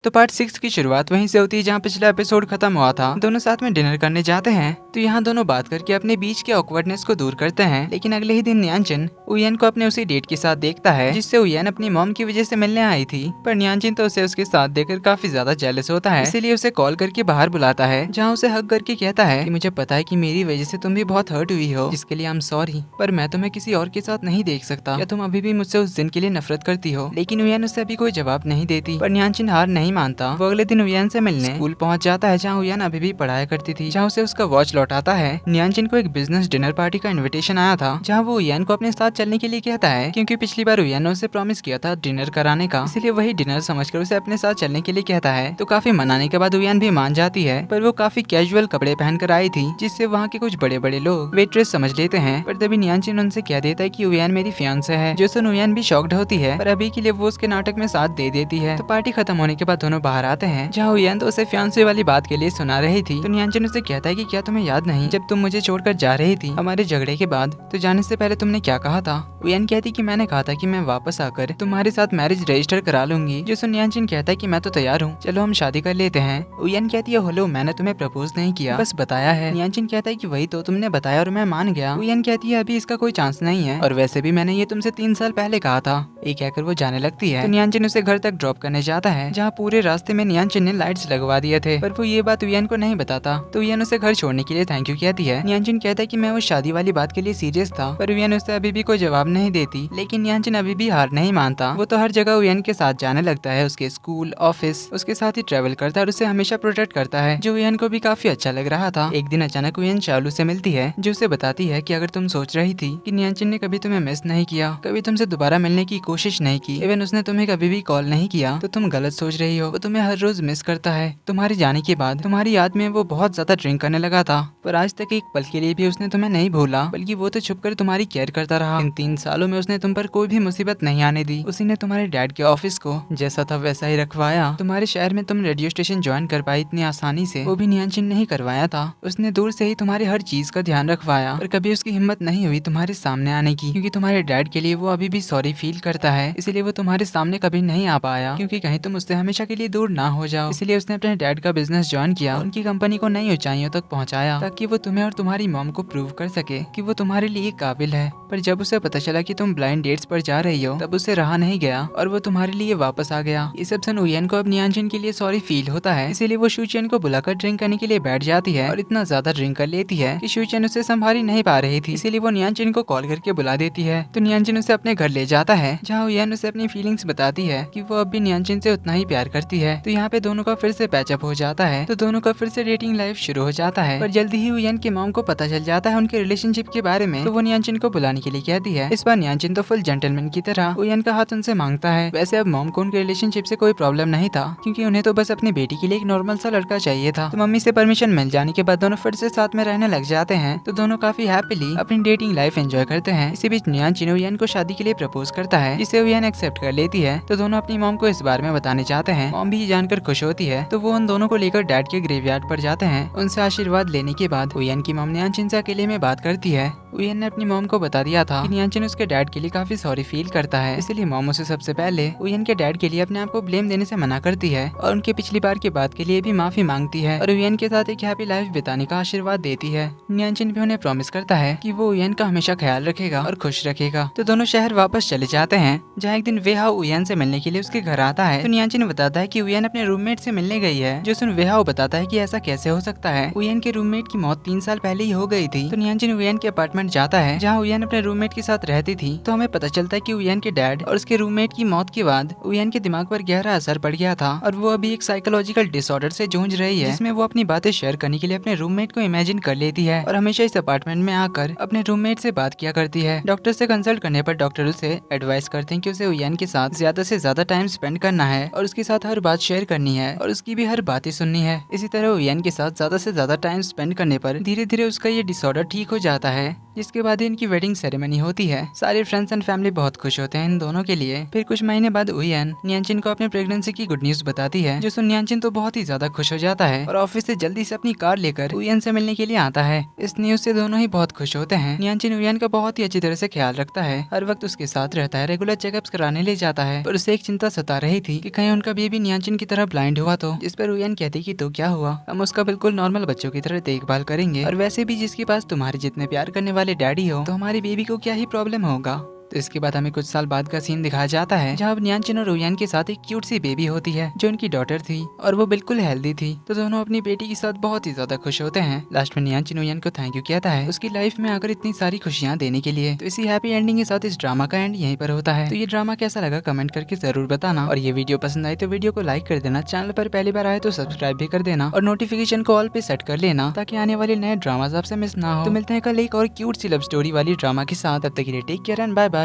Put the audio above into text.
तो पार्ट 6 की शुरुआत वहीं से होती है जहाँ पिछला एपिसोड खत्म हुआ था। दोनों साथ में डिनर करने जाते हैं तो यहाँ दोनों बात करके अपने बीच के ऑकवर्डनेस को दूर करते हैं। लेकिन अगले ही दिन न्यानचिन उयन को अपने उसी डेट के साथ देखता है जिससे उयन अपनी मॉम की वजह से मिलने आई थी। पर न्यानचिन तो उसे उसके साथ देखकर काफी ज्यादा जेलस होता है, इसीलिए उसे कॉल करके बाहर बुलाता है जहाँ उसे हक करके कहता है कि मुझे पता है कि मेरी वजह से तुम भी बहुत हर्ट हुई हो, जिसके लिए आई एम सॉरी, पर मैं तुम्हें किसी और के साथ नहीं देख सकता। क्या तुम अभी भी मुझसे उस दिन के लिए नफरत करती हो? लेकिन उयन उसे अभी कोई जवाब नहीं देती। पर न्यानचिन हार नहीं मानता। वो अगले दिन उयन से मिलने स्कूल पहुंच जाता है जहाँ उयन अभी भी पढ़ाया करती थी, जहाँ उसे उसका वॉच लौटाता है। न्यानचिन को एक बिजनेस डिनर पार्टी का इनविटेशन आया था जहाँ वो उयन को अपने साथ चलने के लिए कहता है, क्योंकि पिछली बार उयन ने उसे प्रॉमिस किया था डिनर कराने का, इसलिए वही डिनर समझकर उसे अपने साथ चलने के लिए कहता है। तो काफी मनाने के बाद उयन भी मान जाती है, पर वो काफी कैजुअल कपड़े पहनकर आई थी जिससे वहाँ के कुछ बड़े बड़े लोग वेट्रेस समझ लेते हैं। पर तभी न्यानचिन उनसे कह देता है कि उयन मेरी फियांसे है, जो सुन उयन भी शॉक्ड होती है, पर अभी के लिए वो उसके नाटक में साथ दे देती है। तो पार्टी खत्म होने के बाद दोनों बाहर आते हैं जहाँ उयन तो उसे फियांसे वाली बात के लिए सुना रही थी। तो न्यानचिन उसे कहता है कि क्या तुम्हें याद नहीं जब तुम मुझे छोड़कर जा रही थी हमारे झगड़े के बाद, तो जाने से पहले तुमने क्या कहा था? उयन कहती कि मैंने कहा था कि मैं वापस आकर तुम्हारे साथ मैरिज रजिस्टर करा लूंगी। जो सुन न्यानचिन कहता है कि मैं तो तैयार हूँ, चलो हम शादी कर लेते हैं। उयन कहती है हेलो, मैंने तुम्हें प्रपोज नहीं किया, बस बताया है। न्यानचिन कहता है कि वही तो तुमने बताया और मैं मान गया। उयन कहती है अभी इसका कोई चांस नहीं है, और वैसे भी मैंने ये तुमसे 3 साल पहले कहा था। ये कहकर वो जाने लगती है। तो न्यानचिन उसे घर तक ड्रॉप करने जाता है जहाँ पूरे रास्ते में न्यानचिन ने लाइट्स लगवा दिए थे, पर वो ये बात उयन को नहीं बताता। तो उयन उसे घर छोड़ने के लिए थैंक यू कहती है। न्यानचिन कहता है कि मैं वो शादी वाली बात के लिए सीरियस था, पर उयन उसे अभी भी कोई जवाब नहीं देती। लेकिन न्यानचिन अभी भी हार नहीं मानता। वो तो हर जगह उयन के साथ जाने लगता है, उसके स्कूल ऑफिस उसके साथ ही ट्रेवल करता है और उसे हमेशा प्रोटेक्ट करता है, जो उयन को भी काफी अच्छा लग रहा था। एक दिन अचानक उयन शालू से मिलती है जो उसे बताती है कि अगर तुम सोच रही थी कि न्यानचिन ने कभी तुम्हें मिस नहीं किया, कभी तुमसे दोबारा मिलने की कोशिश नहीं की, इवन उसने तुम्हें कभी भी कॉल नहीं किया, तो तुम गलत सोच रही हो। वो तुम्हें हर रोज मिस करता है। तुम्हारे जाने के बाद तुम्हारी याद में वो बहुत ज्यादा ड्रिंक करने लगा था, पर आज तक एक पल के लिए भी उसने तुम्हें नहीं भूला, बल्कि वो तो छुपकर तुम्हारी केयर करता रहा। इन 3 सालों में उसने तुम पर कोई भी मुसीबत नहीं आने दी। उसी ने तुम्हारे डैड के ऑफिस को जैसा था वैसा ही रखवाया। तुम्हारे शहर में तुम रेडियो स्टेशन ज्वाइन कर पाई इतनी आसानी से, वो भी न्यानचिन नहीं करवाया था। उसने दूर से ही तुम्हारी हर चीज का ध्यान रखवाया, पर कभी उसकी हिम्मत नहीं हुई तुम्हारे सामने आने की, क्योंकि तुम्हारे डैड के लिए वो अभी भी सॉरी फील करता है। इसीलिए वो तुम्हारे सामने कभी नहीं आ पाया, क्योंकि कहीं तुम उससे हमेशा के लिए दूर ना हो जाओ। इसलिए उसने अपने डैड का बिजनेस ज्वाइन किया, उनकी कंपनी को नई ऊंचाइयों तक पहुंचाया, ताकि वो तुम्हें और तुम्हारी मॉम को प्रूव कर सके कि वो तुम्हारे लिए काबिल है। पर जब उसे पता चला कि तुम ब्लाइंड डेट्स पर जा रही हो, तब उसे रहा नहीं गया और वो तुम्हारे लिए वापस आ गया। ये सब सुन उयन को अब न्यानचिन के लिए सॉरी फील होता है, इसीलिए वो शुचियन को बुलाकर ड्रिंक करने के लिए बैठ जाती है और इतना ज्यादा ड्रिंक कर लेती है कि शुचियन उसे संभाल ही नहीं पा रही थी, इसीलिए वो न्यानचिन को कॉल करके बुला देती है। तो न्यानचिन उसे अपने घर ले जाता है जहाँ उयन उसे अपनी फीलिंग्स बताती है कि वो अब भी न्यानचिन से उतना ही प्यार करती है। तो यहाँ पे दोनों का फिर से पैचअप हो जाता है, तो दोनों का फिर से डेटिंग लाइफ शुरू हो जाता है। पर जल्दी ही उयन के मॉम को पता चल जाता है उनके रिलेशनशिप के बारे में, तो वो न्यानचिन को बुलाने के लिए कहती है। इस बार न्यानचिन तो फुल जेंटलमैन की तरह उयन का हाथ उनसे मांगता है। वैसे अब मॉम को उनके रिलेशनशिप से कोई प्रॉब्लम नहीं था, क्योंकि उन्हें तो बस अपनी बेटी के लिए एक नॉर्मल सा लड़का चाहिए था। तो मम्मी से परमिशन मिल जाने के बाद दोनों फिर से साथ में रहने लग जाते हैं। तो दोनों काफी हैप्पीली अपनी डेटिंग लाइफ एंजॉय करते हैं। इसी बीच न्यानचिन उयन को शादी के लिए प्रपोज करता है, जिसे उयन एक्सेप्ट कर लेती है। तो दोनों अपनी मॉम को इस बारे में बताने चाहते हैं। मॉम भी जानकर खुश होती है, तो वो उन दोनों को लेकर डैड के ग्रेवयार्ड पर जाते हैं। उनसे आशीर्वाद लेने के बाद उयन की मॉम न्यानचिन से अकेले में बात करती है। उयन ने अपनी मॉम को बता दिया था कि न्यानचिन उसके डैड के लिए काफी सॉरी फील करता है, इसलिए मॉम उसे सबसे पहले उयन के डैड के लिए अपने आप को ब्लेम देने से मना करती है और उनके पिछली बार की बात के लिए भी माफी मांगती है और उयन के साथ एक हैप्पी लाइफ बिताने का आशीर्वाद देती है। न्यानचिन भी उन्हें प्रॉमिस करता है कि वो उयन का हमेशा ख्याल रखेगा और खुश रखेगा। तो दोनों शहर वापस चले जाते हैं, जहाँ एक दिन वेहाओ उयन से मिलने के लिए उसके घर आता है। तो न्यानचिन बताता है कि उयन अपने रूममेट से मिलने गई है, जो सुन वेहाओ बताता है कि ऐसा कैसे हो सकता है, उयन के रूममेट की मौत 3 साल पहले ही हो गई थी। तो न्यानचिन उयन के अपार्टमेंट जाता है जहाँ उयन अपने रूममेट के साथ रहती थी। तो हमें पता चलता है कि उयन के डैड और उसके रूममेट की मौत के बाद उयन के दिमाग पर गहरा असर पड़ गया था और वो अभी एक साइकोलॉजिकल डिसऑर्डर से जूझ रही है, जिसमें वो अपनी बातें शेयर करने के लिए अपने रूममेट को इमेजिन कर लेती है और हमेशा इस अपार्टमेंट में आकर अपने रूममेट से बात किया करती है। डॉक्टर से कंसल्ट करने पर डॉक्टर उसे एडवाइस करते हैं कि उसे उयन के साथ ज्यादा से ज्यादा टाइम स्पेंड करना है और उसके साथ हर बात शेयर करनी है और उसकी भी हर बातें सुननी है। इसी तरह उयन के साथ ज्यादा से ज्यादा टाइम स्पेंड करने पर धीरे धीरे उसका ये डिसऑर्डर ठीक हो जाता है। जिसके बाद इनकी वेडिंग सेरेमनी होती है। सारे फ्रेंड्स एंड फैमिली बहुत खुश होते हैं इन दोनों के लिए। फिर कुछ महीने बाद उयन न्यानचिन को अपने प्रेगनेंसी की गुड न्यूज बताती है, जो सुन न्यानचिन तो बहुत ही ज्यादा खुश हो जाता है और ऑफिस से जल्दी से अपनी कार लेकर उयन से मिलने के लिए आता है। इस न्यूज से दोनों ही बहुत खुश होते हैं। न्यानचिन उयन का बहुत ही अच्छी तरह से ख्याल रखता है, हर वक्त उसके साथ रहता है, रेगुलर चेकअप्स कराने ले जाता है। पर उसे एक चिंता सता रही थी कि कहीं उनका बेबी न्यानचिन की तरह ब्लाइंड हुआ तो। जिस पर उयन कहती कि तो क्या हुआ, हम उसका बिल्कुल नॉर्मल बच्चों की तरह देखभाल करेंगे, और वैसे भी जिसके पास तुम्हारे जितने प्यार करने वाले डैडी हो तो हमारी बेबी को क्या ही प्रॉब्लम होगा। तो इसके बाद हमें कुछ साल बाद का सीन दिखाया जाता है, जहाँ अब न्यानचिन और उयन के साथ एक क्यूट सी बेबी होती है जो उनकी डॉटर थी और वो बिल्कुल हेल्दी थी। तो दोनों अपनी बेटी के साथ बहुत ही ज्यादा खुश होते हैं। लास्ट में न्यानचिन उयन को थैंक यू कहता है उसकी लाइफ में आकर इतनी सारी खुशियाँ देने के लिए। तो इसी हैप्पी एंडिंग के साथ इस ड्रामा का एंड यहीं पर होता है। तो ये ड्रामा कैसा लगा कमेंट करके जरूर बताना, और ये वीडियो पसंद आई तो वीडियो को लाइक कर देना, चैनल पर पहली बार आए तो सब्सक्राइब भी कर देना और नोटिफिकेशन को ऑल पे सेट कर लेना ताकि आने वाले नए ड्रामाज आपसे मिस ना हो। तो मिलते हैं कल एक और क्यूट सी लव स्टोरी वाली ड्रामा के साथ, तब तक के लिए take care and bye bye.